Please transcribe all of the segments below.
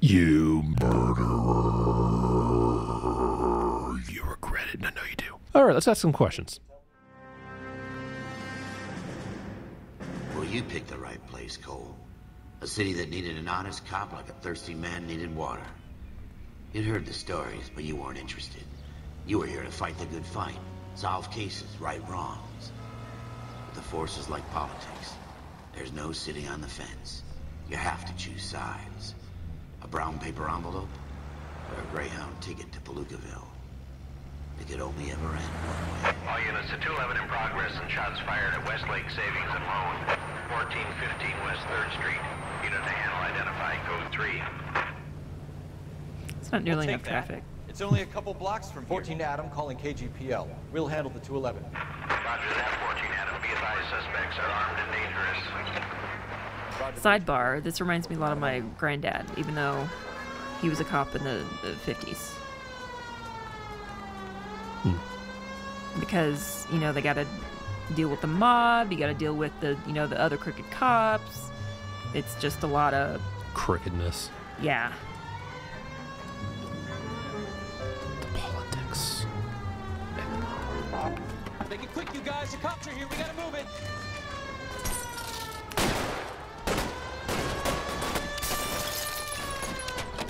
You murderer. You regret it. I know you do. All right, let's ask some questions. Well, you picked the right place, Cole. A city that needed an honest cop like a thirsty man needed water. You'd heard the stories, but you weren't interested. You were here to fight the good fight, solve cases, right wrongs. But the force is like politics. There's no sitting on the fence. You have to choose sides. A brown paper envelope, or a Greyhound ticket to Palookaville. It could only ever end one way. All units to 211 in progress and shots fired at Westlake Savings and Loan, 1415 West 3rd Street. Unit to handle identifying code 3. It's not nearly enough traffic. It's only a couple blocks from 14 Adam calling KGPL. We'll handle the 211. Roger that, 14 Adam. Be advised, suspects are armed and dangerous. Sidebar, this reminds me a lot of my granddad, even though he was a cop in the 50s. Because, you know, they gotta deal with the mob, you gotta deal with the, you know, the other crooked cops. It's just a lot of... crookedness. Yeah. The politics. Make it quick, you guys. The cops are here. We gotta move it.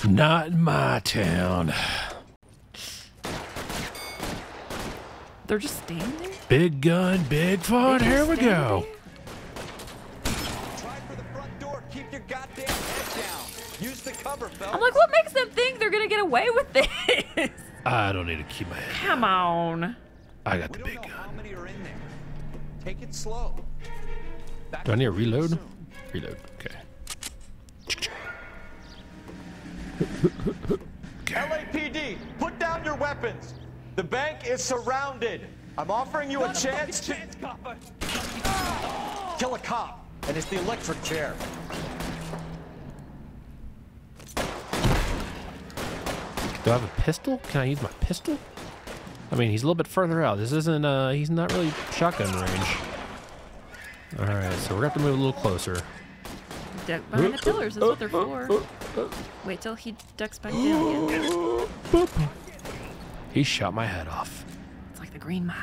Not in my town. They're just standing there? Big gun, big fun. Here we go. Try for the front door. Keep your goddamn head down. Use the cover, Phelps. I'm like, what makes them think they're gonna get away with this? I don't need to keep my head Come down. on. I got the We big don't know how gun. many are in there. Take it slow. Back Do I need to up reload? soon. Reload. Okay. LAPD, put down your weapons. The bank is surrounded. I'm offering you a chance to kill a cop, and it's the electric chair. Do I have a pistol? Can I use my pistol? I mean, he's a little bit further out. This isn't, he's not really shotgun range. Alright, so we're gonna have to move a little closer. Duck behind the pillars, that's what they're for. Wait till he ducks back down again. He shot my head off. It's like the Green Mile.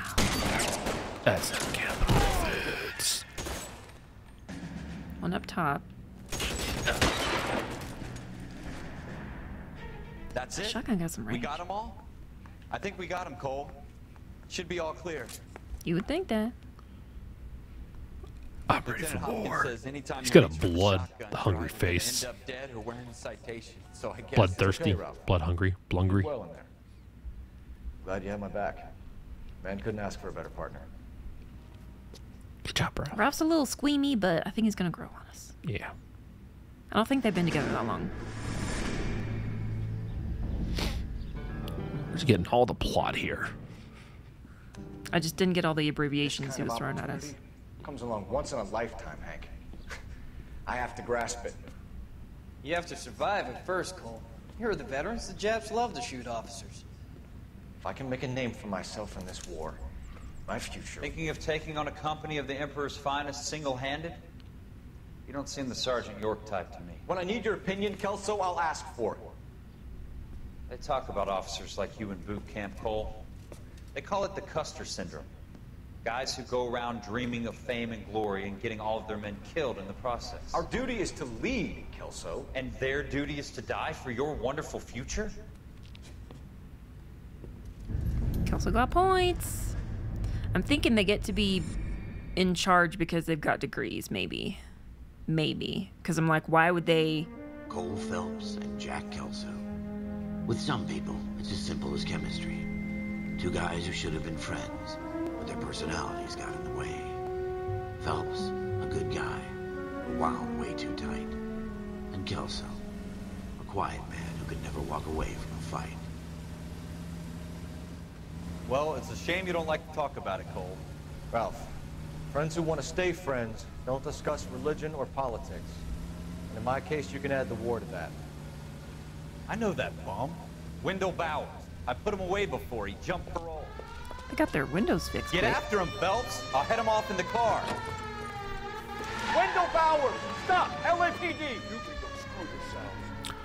That's not capital offense. One up top. That's it. Shotgun got some We range. got them all? I think we got them, Cole. Should be all clear. You would think that. I'm ready for Lieutenant Hopkins war. says anytime He's you got a reach for the blood, shotgun, hungry you're either gonna face. End up dead or wearing a citation. So I guess Bloodthirsty, it's okay, Ralph. blood hungry, blungry. Well in there. Glad you had my back. Man couldn't ask for a better partner. Good job, bro. Ralph's a little squeamy, but I think he's gonna grow on us. Yeah. I don't think they've been together that long. We're just getting all the plot here. I just didn't get all the abbreviations he was throwing at us. Opportunity comes along once in a lifetime, Hank. I have to grasp it. You have to survive at first, Cole. Here are the veterans. The Japs love to shoot officers. If I can make a name for myself in this war, my future... Thinking of taking on a company of the Emperor's finest single-handed? You don't seem the Sergeant York type to me. When I need your opinion, Kelso, I'll ask for it. They talk about officers like you in boot camp, Cole. They call it the Custer Syndrome. Guys who go around dreaming of fame and glory and getting all of their men killed in the process. Our duty is to lead, Kelso. And their duty is to die for your wonderful future? Kelso got points. I'm thinking they get to be in charge because they've got degrees, maybe. Maybe. Because I'm like, why would they... Cole Phelps and Jack Kelso. With some people, it's as simple as chemistry. Two guys who should have been friends, but their personalities got in the way. Phelps, a good guy, but wound way too tight. And Kelso, a quiet man who could never walk away from a fight. Well, it's a shame you don't like to talk about it, Cole. Ralph, friends who want to stay friends don't discuss religion or politics. And in my case, you can add the war to that. I know that bum. Wendell Bowers. I put him away before. He jumped parole. They got their windows fixed. Get quick. after him, Phelps. I'll head him off in the car. Wendell Bowers! Stop! LAPD! You can go screw yourselves.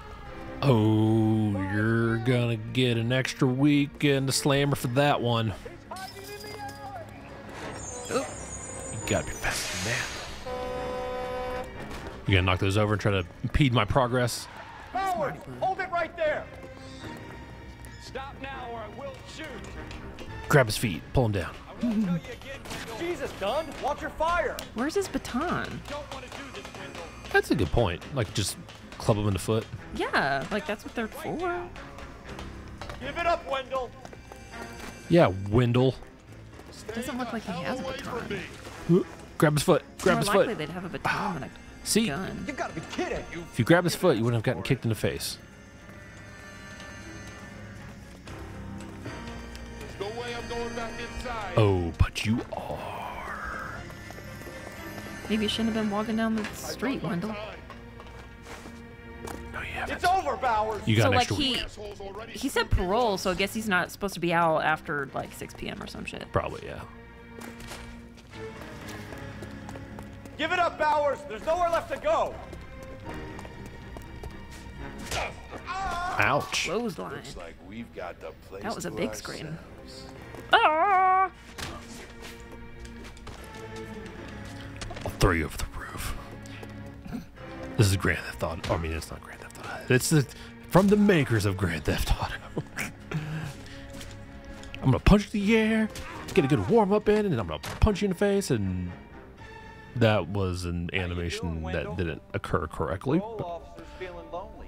Oh, you're gonna get an extra week in the slammer for that one. You gotta be faster than that. You gonna knock those over and try to impede my progress? Howard, hold it right there. Stop now or I will shoot. Grab his feet, pull him down. Jesus, Dunn, watch your fire. Where's his baton? Don't want to do this, Wendell. That's a good point. Like, just club him in the foot. Yeah, like that's what they're for. Give it up, Wendell. Yeah, Wendell. Doesn't look like he has a baton. Grab his foot. Grab More his likely foot. they'd have a baton than a See, gun. You've got to be kidding. if you grabbed his foot, you wouldn't have gotten kicked in the face. There's no way I'm going back inside. Oh, but you are. Maybe you shouldn't have been walking down the street, Wendell. No, you haven't. It's over, Bowers. You got So an like extra week. he said parole, so I guess he's not supposed to be out after like 6 p.m. or some shit. Probably, yeah. Give it up, Bowers. There's nowhere left to go. Ouch. Clothesline. Looks like we've got the place That was a to big screen. ourselves. Ah! I'll throw you over the roof. This is Grand Theft Auto. I mean, it's not Grand Theft Auto. It's from the makers of Grand Theft Auto. I'm gonna punch the air, get a good warm up in, and then I'm gonna punch you in the face. And that was an animation that didn't occur correctly. Parole But officer's feeling lonely.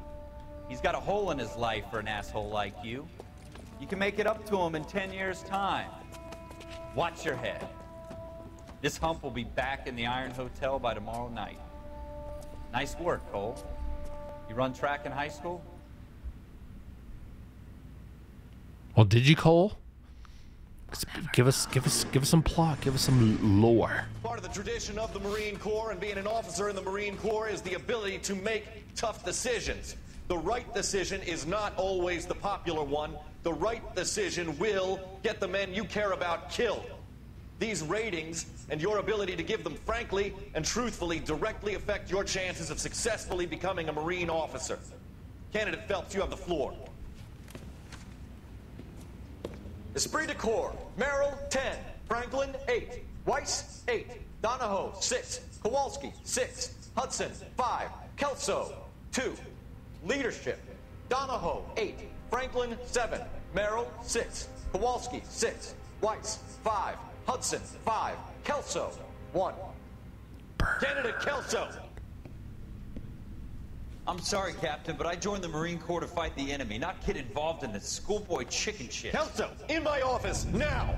He's got a hole in his life for an asshole like you. You can make it up to him in 10 years' time. Watch your head. This hump will be back in the Iron Hotel by tomorrow night. Nice work, Cole. You run track in high school? well, did you, Cole? Give us some plot. Give us some lore. Part of the tradition of the Marine Corps and being an officer in the Marine Corps is the ability to make tough decisions. The right decision is not always the popular one. The right decision will get the men you care about killed. These ratings and your ability to give them frankly and truthfully directly affect your chances of successfully becoming a Marine officer. Candidate Phelps, you have the floor. Esprit de Corps, Merrill, 10. Franklin, 8. Weiss, 8. Donahoe, 6. Kowalski, 6. Hudson, 5. Kelso, 2. Leadership, Donahoe, 8. Franklin, 7. Merrill, 6. Kowalski, 6. Weiss, 5. Hudson, 5. Kelso, 1. Candidate Kelso. I'm sorry, Captain, but I joined the Marine Corps to fight the enemy, not get involved in this schoolboy chicken shit. Kelso, in my office, now!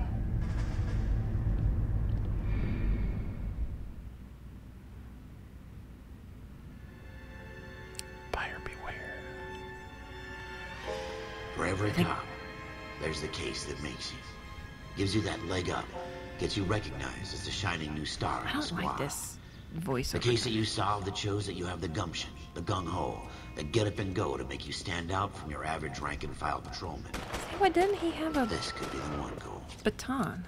Buyer beware. For every cop, there's the case that makes you. Gives you that leg up. Gets you recognized as the shining new star in I the don't squad. like this voice. The case that you solved that shows that you have the gumption, the gung-ho, the get up and go to make you stand out from your average rank-and-file patrolman. Why didn't he have a This could be the one goal. baton?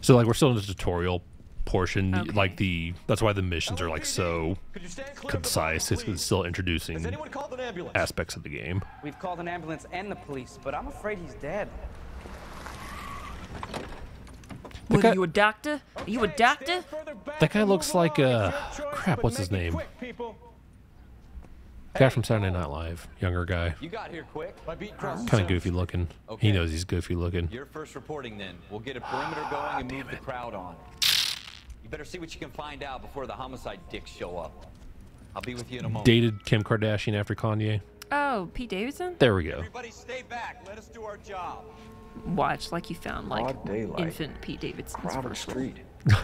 So like we're still in the tutorial portion. Okay. Like that's why the missions are like so Could you stand clear of the concise. body, It's please? still Has introducing anyone called an ambulance? aspects of the game. We've called an ambulance and the police, but I'm afraid he's dead. What guy- are you, a doctor? Are you a doctor? That guy looks like crap. What's his name? Guy from Saturday Night Live, younger guy, You got here quick. My beat crosses kind of goofy looking. Okay. He knows he's goofy looking. You're first reporting then. We'll get a perimeter going and move the crowd on. You better see what you can find out before the homicide dicks show up. I'll be with you in a moment. Dated Kim Kardashian after Kanye. Oh, Pete Davidson? There we go. Everybody stay back. Let us do our job. Watch like you found like Broad daylight. infant Pete Davidson's Crowded first street. Now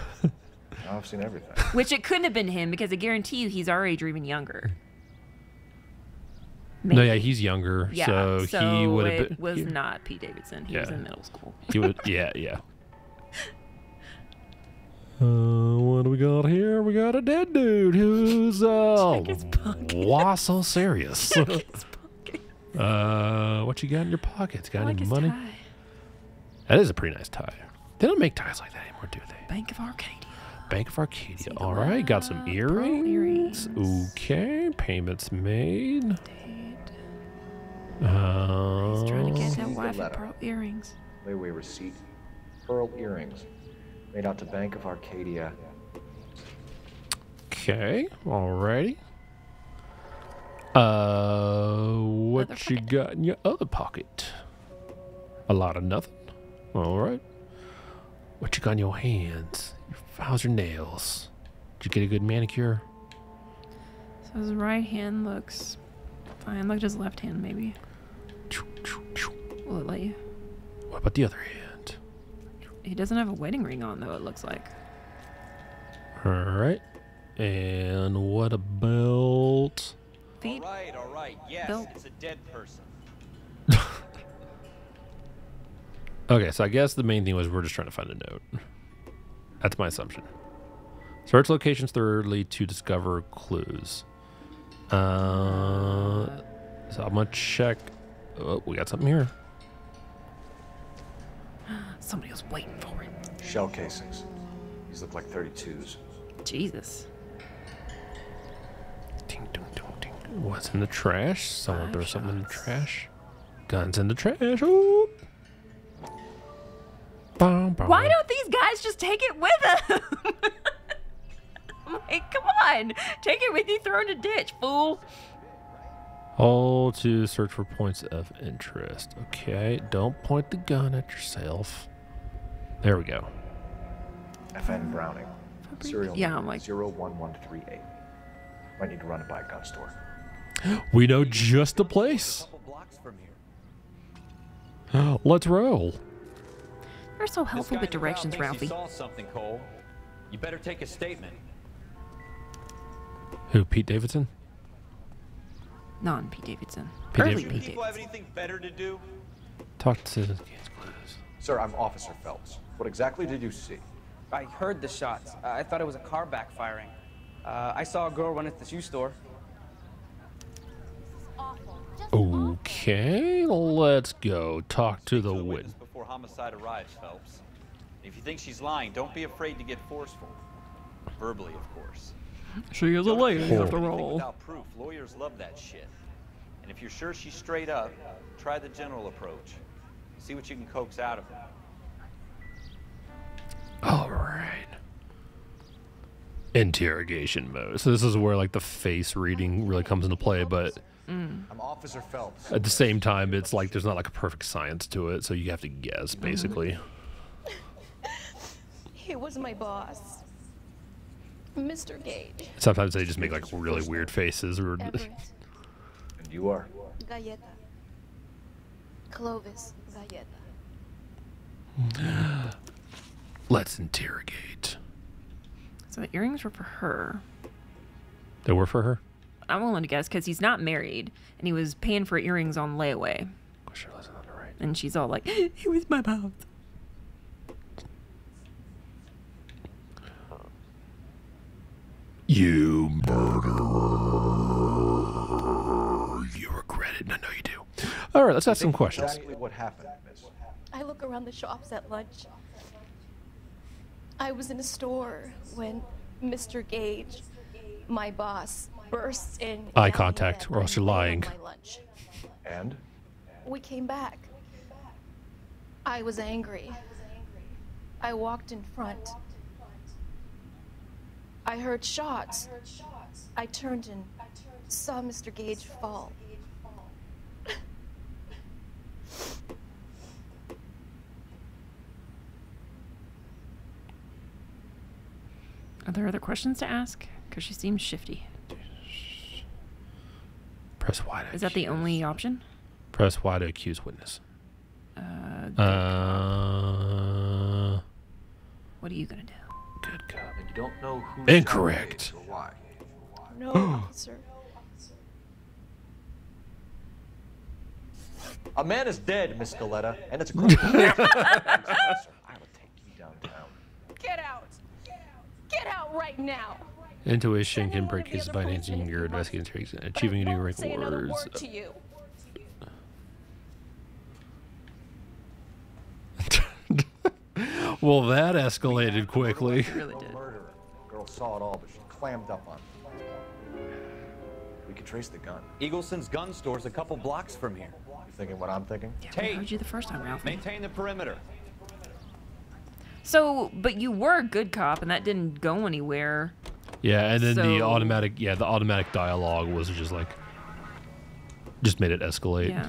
I've seen everything. Which it couldn't have been him because I guarantee you he's our age or even younger. No, yeah, he's younger, Yeah, so he would have it been. was not Pete Davidson. He was Yeah. in middle school. He would, yeah. What do we got here? We got a dead dude who's Check his pocket. why so serious? Check his pocket. What you got in your pockets? Got I like any his money? tie. That is a pretty nice tie. They don't make ties like that anymore, do they? Bank of Arcadia. Bank of Arcadia. See the All right, got some pearl earrings. earrings. Okay, payments made. He's trying to get that wife letter. pearl earrings. Layaway receipt. Pearl earrings. Made out to Bank of Arcadia. Okay, alrighty. What you got in your other pocket? A lot of nothing. Alright. What you got in your hands? How's your nails? Did you get a good manicure? So his right hand looks fine. Look at his left hand, maybe. Will it let you? What about the other hand? He doesn't have a wedding ring on, though, it looks like. Alright. And what about... Feet? All right. Yes, Nope. it's a dead person. Okay, so I guess the main thing was we're just trying to find a note. That's my assumption. Search locations thoroughly to discover clues. So I'm gonna check. Oh, we got something here. Somebody was waiting for it. Shell casings. These look like 32s. Jesus. Ding, ding, ding, ding. What's in the trash? Someone 5 throw something in the shots. trash. Guns in the trash. Ooh. Bum, bum. Why don't these guys just take it with them? Like, come on. Take it with you, throw it in a ditch, fool. All to search for points of interest. Okay, don't point the gun at yourself. There we go. FN Browning. Serial Yeah, number I'm like- 01138. Might need to run it by a gun store. We know just the place. couple blocks from here. Let's roll. You're so helpful with This guy in the crowd directions, thinks he Ralphie. saw something, Cole. You better take a statement. Who, Pete Davidson? Non-Pete Davidson. Pete Early Davidson. Pete People have Davidson. anything better to do? Talk to... Sir, I'm Officer Phelps. What exactly did you see? I heard the shots. I thought it was a car backfiring. I saw a girl run at the shoe store. Okay, let's go. Talk to the Witness witness. before homicide arrives, Phelps. If you think she's lying, don't be afraid to get forceful. Verbally, of course. She is a Don't lady accuse after anything all. without proof. Lawyers love that shit. And if you're sure she's straight up, try the general approach. See what you can coax out of her. All right. Interrogation mode. So this is where like the face reading really comes into play, but I'm Officer Phelps. at the same time, it's like there's not like a perfect science to it, so you have to guess basically. He was my boss, Mr. Gage. Sometimes they just make like really weird faces. Or Everett. And you are? Galleta. Clovis Galleta. Let's interrogate. So the earrings were for her. They were for her? I'm willing to guess because he's not married and he was paying for earrings on layaway. Sure, listen on the right. And she's all like, "He was my boss." You murderer. You regret it. I know you do. All right, let's ask some questions. Exactly what happened, miss. I look around the shops at lunch. I was in a store when Mr. Gage, my boss, bursts in. Eye yelling contact, that or else I'm you're late on lying. my lunch. And? We came back. I was angry. I walked in front. I heard shots. I turned and saw Mr. Gage fall. Are there other questions to ask? Because she seems shifty. Press Y to Is that the only option? Press Y to accuse witness. What are you gonna do? Good God. And you don't know who. Incorrect. Or why. No, officer. A man is dead, Miss Galletta, and it's a criminal. I will take you downtown. Get out! Get out right now! Intuition can break cases by enhancing your investigating tricks and achieving new rank Say another awards. word to you. Well, that escalated quickly. It really did. Murderer. Girl saw it all, but she clammed up on it. We could trace the gun. Eagleson's gun store's a couple blocks from here. You thinking what I'm thinking? Yeah, we heard you the first time, Ralphie. Maintain the perimeter. So, but you were a good cop, and that didn't go anywhere. Yeah, and then the So- automatic dialogue was just like, just made it escalate. Yeah.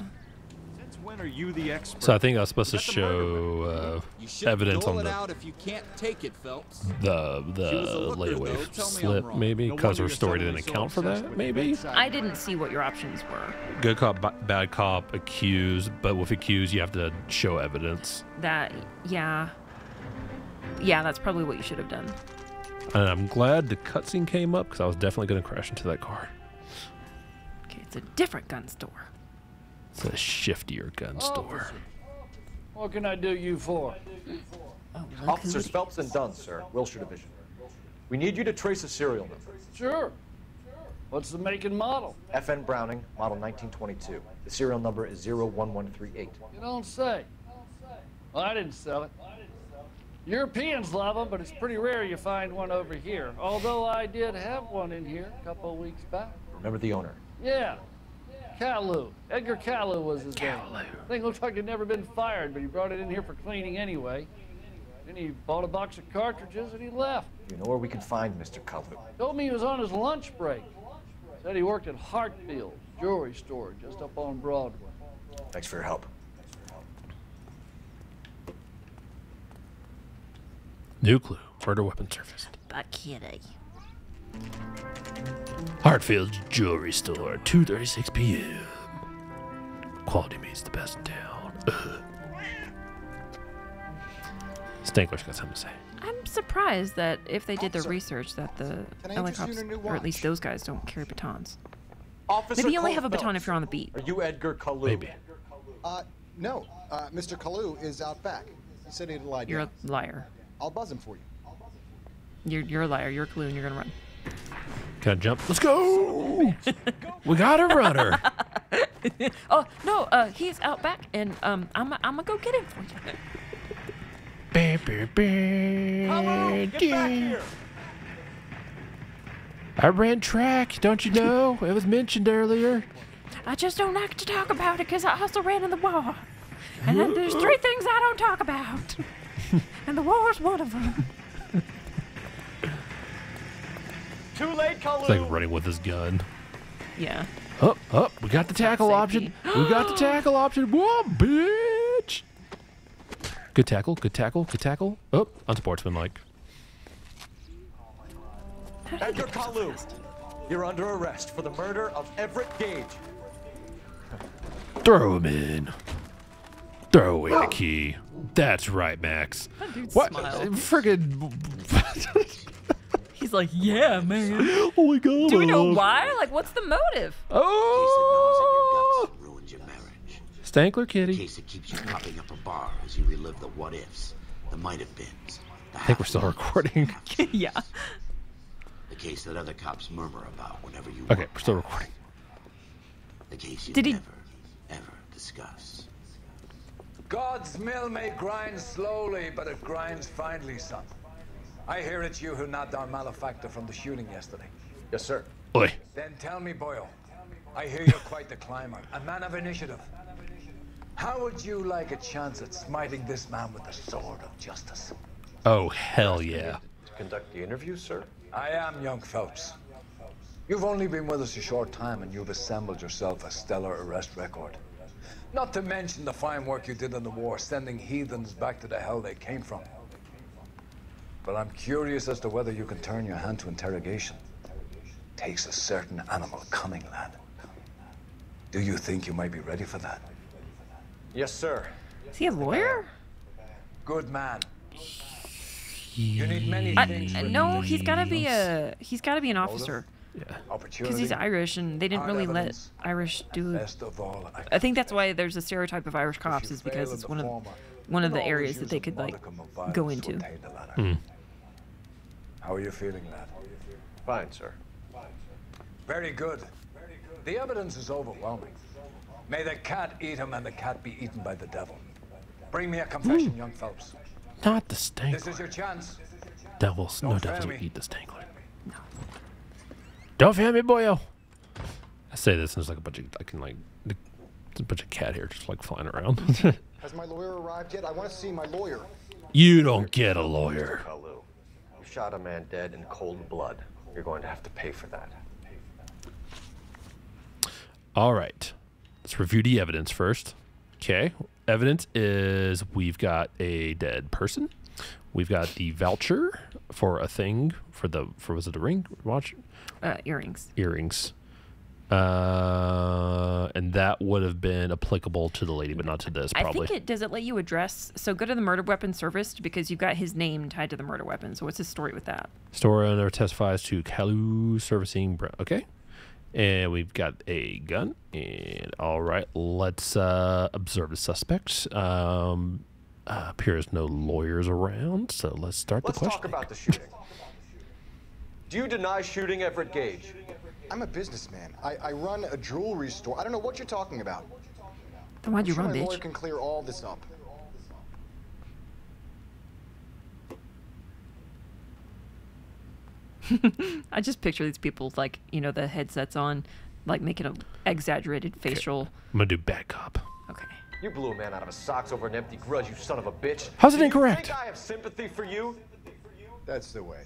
Since when are you the expert? So I think I was supposed to show evidence on it the out if you can't take it, Phelps. the layaway slip, maybe, because her story didn't account for that, maybe. I didn't see what your options were. Good cop, bad cop, accused, but with accused, you have to show evidence. That, yeah. Yeah, that's probably what you should have done. And I'm glad the cutscene came up because I was definitely going to crash into that car. Okay, it's a different gun store. It's a shiftier gun store. What can I do you for? Officers Phelps and Dunn, sir, Wilshire Division. We need you to trace a serial number. Sure. What's the make and model? FN Browning, model 1922. The serial number is 01138. You don't say. Well, I didn't sell it. Europeans love them, but it's pretty rare you find one over here. Although I did have one in here a couple of weeks back. Remember the owner? Yeah. Calu. Edgar Calu was his name. Thing looks like it'd never been fired, but he brought it in here for cleaning anyway. Then he bought a box of cartridges and he left. You know where we can find Mr. Calu? Told me he was on his lunch break. Said he worked at Hartfield's jewelry store just up on Broadway. Thanks for your help. New clue. Murder weapon surfaced. But kitty. Hartfield's jewelry store, 2:36 p.m. Quality means the best in town. Stankler's got something to say. I'm surprised that if they did the research that the LA cops, or at least those guys, don't carry batons. Officer Maybe you only Cole have a baton Phelps. if you're on the beat. Are you Edgar Calu? Maybe. No. Mr. Calu is out back. He said he'd lied. You're a liar. I'll buzz him for you. You're a liar. You're a clue, and you're gonna run. Can I jump? Let's go! We got a runner. Oh no, he's out back, and I'm gonna go get him for you. Hello, get back here! I ran track, don't you know? It was mentioned earlier. I just don't like to talk about it because I also ran in the war, and then there's 3 things I don't talk about, and the war's one of them. Too late, Calu. It's like running with his gun. Yeah. Oh, we got the tackle option. We got the tackle option. Whoa, bitch. Good tackle, good tackle, good tackle. Oh, unsportsmanlike. Edgar Calu, you're under arrest for the murder of Everett Gage. Throw him in. Throw away the key. That's right, Max. That dude What? smiled. Friggin'. He's like, yeah, man. Oh my god. Do we know why? Like, what's the motive? Oh! Ruined your marriage. Stankler Kitty. In case it keeps you popping up a bar as you relive the what ifs, the might have beens. I think we're still recording. Yeah. The case that other cops murmur about whenever you. Okay, we're still recording. The case you Did he- never, ever discuss. God's mill may grind slowly, but it grinds finely, son. I hear it's you who nabbed our malefactor from the shooting yesterday. Yes, sir. Oi. Then tell me, Boyle. I hear you're quite the climber, a man of initiative. How would you like a chance at smiting this man with the sword of justice? Oh, hell yeah. To conduct the interview, sir? I am young Phelps. You've only been with us a short time and you've assembled yourself a stellar arrest record. Not to mention the fine work you did in the war, sending heathens back to the hell they came from. But I'm curious as to whether you can turn your hand to interrogation. Takes a certain animal cunning, lad. Do you think you might be ready for that? Yes, sir. Is he a lawyer? Good man. You need many things. No, he's gotta be an officer. Yeah. Because he's Irish, and they didn't really let Irish do. I think that's why there's a stereotype of Irish cops, is because it's one of the areas that they could like go into. How are you feeling, lad? Fine, sir. Very good. The evidence is overwhelming. May the cat eat him and the cat be eaten by the devil. Bring me a confession, young Phelps. Not the Stankler. This is your chance. Devils, no Don't devils fail will me. eat the Stankler. No. Don't fail me, boyo. say this, and there's like a bunch of there's a bunch of cat hair just like flying around. Has my lawyer arrived yet? I want to see my lawyer. You don't get a lawyer. You shot a man dead in cold blood. You're going to have to pay for that. All right. Let's review the evidence first. Okay. Evidence is we've got a dead person. We've got the voucher for a thing for was it a ring watch? Earrings. Earrings. And that would have been applicable to the lady, but not to this, probably. I think does it let you address? So go to the murder weapon serviced because you've got his name tied to the murder weapon. So what's his story with that? Store owner testifies to Kalu servicing. Okay. And we've got a gun. And all right, let's observe the suspects. Appears no lawyers around, so let's start the question. Let's talk about the shooting. Do you deny shooting Everett Gage? I'm a businessman. I run a jewelry store. I don't know what you're talking about. Then why'd you run, my bitch? lawyer can clear all this up. I just picture these people like, the headsets on, like making an exaggerated facial. I'm gonna do bad cop. Okay. You blew a man out of his socks over an empty grudge, you son of a bitch. How's it Do incorrect? You think I have sympathy for you? That's the way.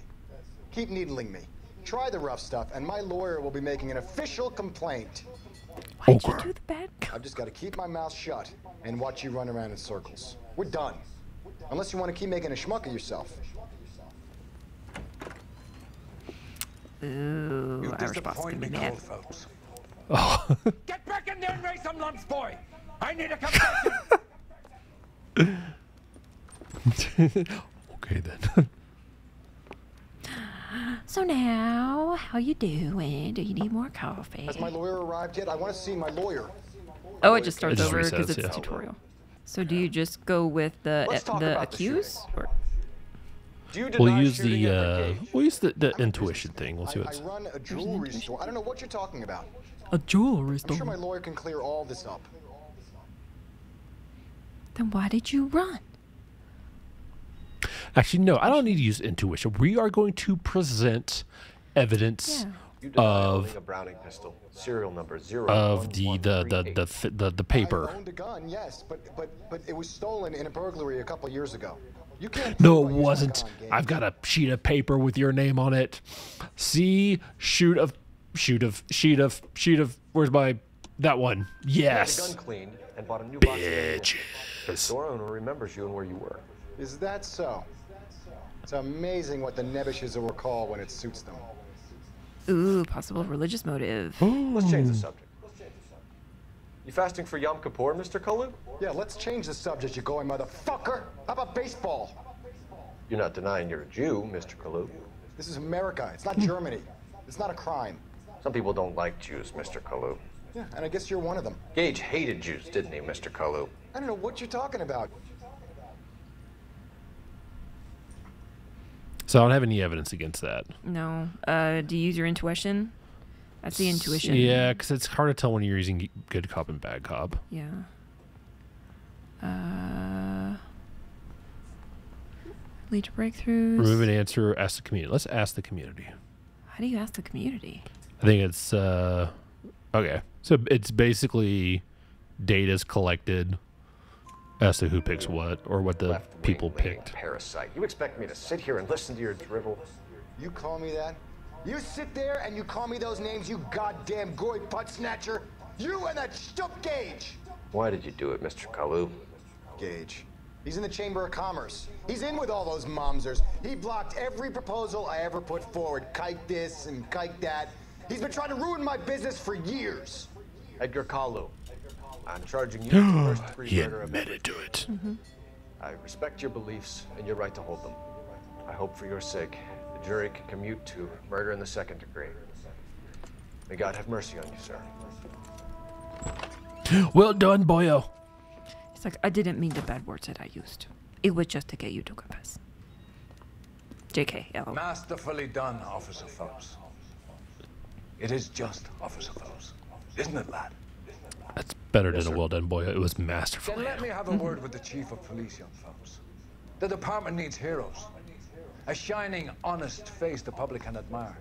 Keep needling me. Try the rough stuff, and my lawyer will be making an official complaint. Why'd you do the bad cop? I've just got to keep my mouth shut and watch you run around in circles. We're done. Unless you want to keep making a schmuck of yourself. Ooh, Irish boss gonna be mad. Oh. Get back in there and raise some lumps, boy! I need a confession! Okay, then. So now, how you doing? Do you need more coffee? Has my lawyer arrived yet? I want to see my lawyer. Oh, it just starts It just over because resets, it's yeah. a tutorial. So do you just go with the accused? Or? Do you deny shooting Everett Gage? We'll use the intuition thing. We'll see I what's. run a jewelry store. I don't know what you're talking about. A jewelry I'm store? sure my lawyer can clear all this up. Then why did you run? Actually, no, I don't need to use intuition. We are going to present evidence of a Browning pistol, serial number 0. of the paper. I owned a gun, yes, but it was stolen in a burglary a couple years ago. You can't. No, it wasn't. I've got a sheet of paper with your name on it. See, sheet of. Where's my that one? Yes. You had the gun cleaned and bought a new Bitches. box. The store owner remembers you and where you were. Is that so? It's amazing what the Nebbishes will recall when it suits them. Ooh, possible religious motive. Let's change the subject. You fasting for Yom Kippur, Mr. Kalu? Yeah, let's change the subject, you going motherfucker. How about baseball? You're not denying you're a Jew, Mr. Kalu. This is America. It's not Germany. It's not a crime. Some people don't like Jews, Mr. Kalu. Yeah, and I guess you're one of them. Gage hated Jews, didn't he, Mr. Kalu? I don't know what you're talking about. So I don't have any evidence against that. No. Do you use your intuition? That's the intuition. Yeah, because it's hard to tell when you're using good cop and bad cop. Yeah. Lead to breakthroughs. Remove an answer. Ask the community. Let's ask the community. How do you ask the community? I think it's okay. So it's basically data's collected as to who picks what or what the people picked. Parasite. You expect me to sit here and listen to your drivel? You call me that? You sit there and you call me those names, you goddamn goy putt snatcher? You and that stup Gage! Why did you do it, Mr. Kalu? Gage. He's in the Chamber of Commerce. He's in with all those momsers. He blocked every proposal I ever put forward. Kike this and kike that. He's been trying to ruin my business for years. Edgar Kalu. I'm charging you with first-degree He murder of admitted to it. I respect your beliefs and your right to hold them. I hope for your sake the jury can commute to murder in the second degree. May God have mercy on you, sir. Well done, boyo. It's like, I didn't mean the bad words that I used. It was just to get you to confess. JK, LOL. Masterfully done, Officer Phelps. It is just Officer Phelps. Isn't it, lad? That's better than a well done, boyo. It was masterful. Then let me have a word with the Chief of Police, young Phelps. The department needs heroes. A shining, honest face the public can admire.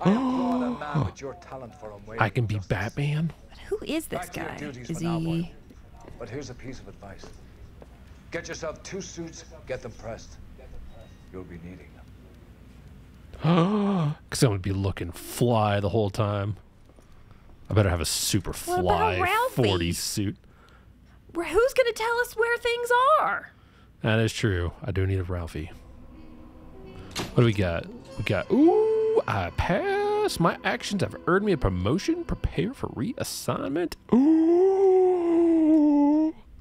I applaud a man with your talent for unwavering I can be justice. Batman. But who is this Back to your guy? duties Is for now, he? boy. But here's a piece of advice. Get yourself 2 suits, get them pressed. You'll be needing them. Because I'm going to be looking fly the whole time. I better have a super What about fly Ralphie? 40s suit. Who's gonna tell us where things are? That is true. I do need a Ralphie. What do we got? We got, ooh, I pass. My actions have earned me a promotion. Prepare for reassignment. Ooh,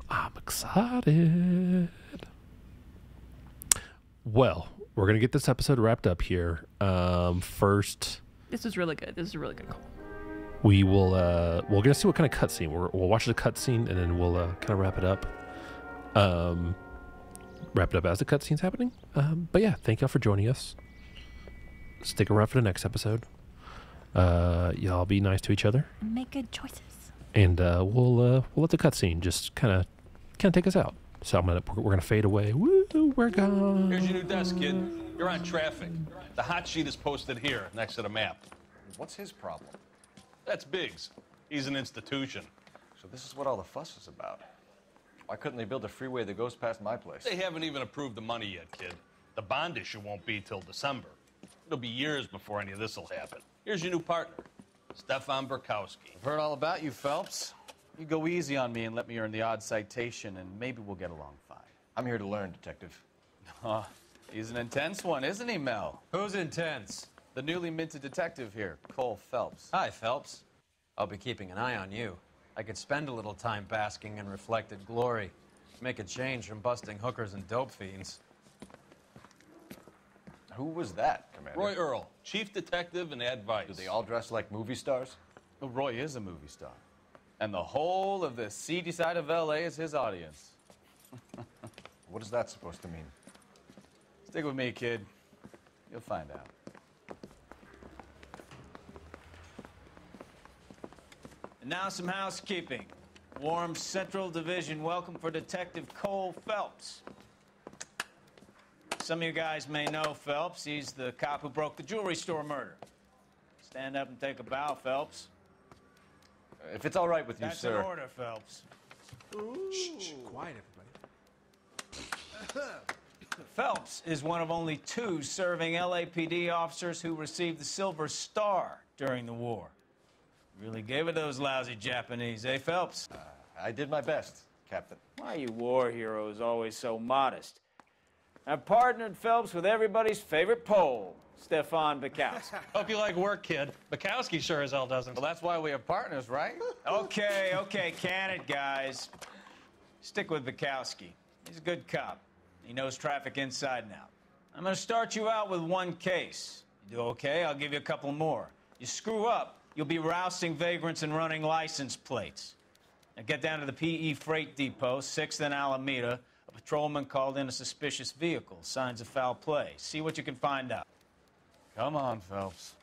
I'm excited. Well, we're going to get this episode wrapped up here. First, This was really good. This is a really good call. we will, we're going to see what kind of cutscene. We'll watch the cutscene and then we'll kind of wrap it up. Wrap it up as the cutscene's happening. But yeah, thank y'all for joining us. Stick around for the next episode. Y'all be nice to each other, And make good choices. and we'll let the cutscene just kind of take us out. So we're gonna fade away. Woo, we're gone. Here's your new desk, kid. You're on traffic. The hot sheet is posted here, next to the map. What's his problem? That's Biggs. He's an institution. So this is what all the fuss is about. Why couldn't they build a freeway that goes past my place? They haven't even approved the money yet, kid. The bond issue won't be till December. It'll be years before any of this will happen. Here's your new partner, Stefan Burkowski. I've heard all about you, Phelps. You go easy on me and let me earn the odd citation, and maybe we'll get along fine. I'm here to learn, Detective. He's an intense one, isn't he, Mel? Who's intense? The newly minted detective here, Cole Phelps. Hi, Phelps. I'll be keeping an eye on you. I could spend a little time basking in reflected glory. Make a change from busting hookers and dope fiends. Who was that, Commander? Roy Earl, chief detective and advice. Do they all dress like movie stars? Well, Roy is a movie star. And the whole of the seedy side of L.A. is his audience. What is that supposed to mean? Stick with me, kid. You'll find out. And now some housekeeping. Warm Central Division welcome for Detective Cole Phelps. Some of you guys may know Phelps. He's the cop who broke the jewelry store murder. Stand up and take a bow, Phelps. If it's all right with you, That's sir. an order, Phelps. Shh, quiet, everybody. Phelps is one of only 2 serving LAPD officers who received the Silver Star during the war. Really gave it those lousy Japanese, eh, Phelps? I did my best, Captain. Why are you war heroes always so modest? I've partnered Phelps with everybody's favorite Pole, Stefan Bukowski. Hope you like work, kid. Bukowski sure as hell doesn't. Well, that's why we have partners, right? Okay, can it, guys. Stick with Bukowski. He's a good cop. He knows traffic inside and out. I'm gonna start you out with 1 case. You do okay, I'll give you a couple more. You screw up, you'll be rousting vagrants and running license plates. Now get down to the PE Freight Depot, 6th and Alameda. A patrolman called in a suspicious vehicle. Signs of foul play. See what you can find out. Come on, Phelps.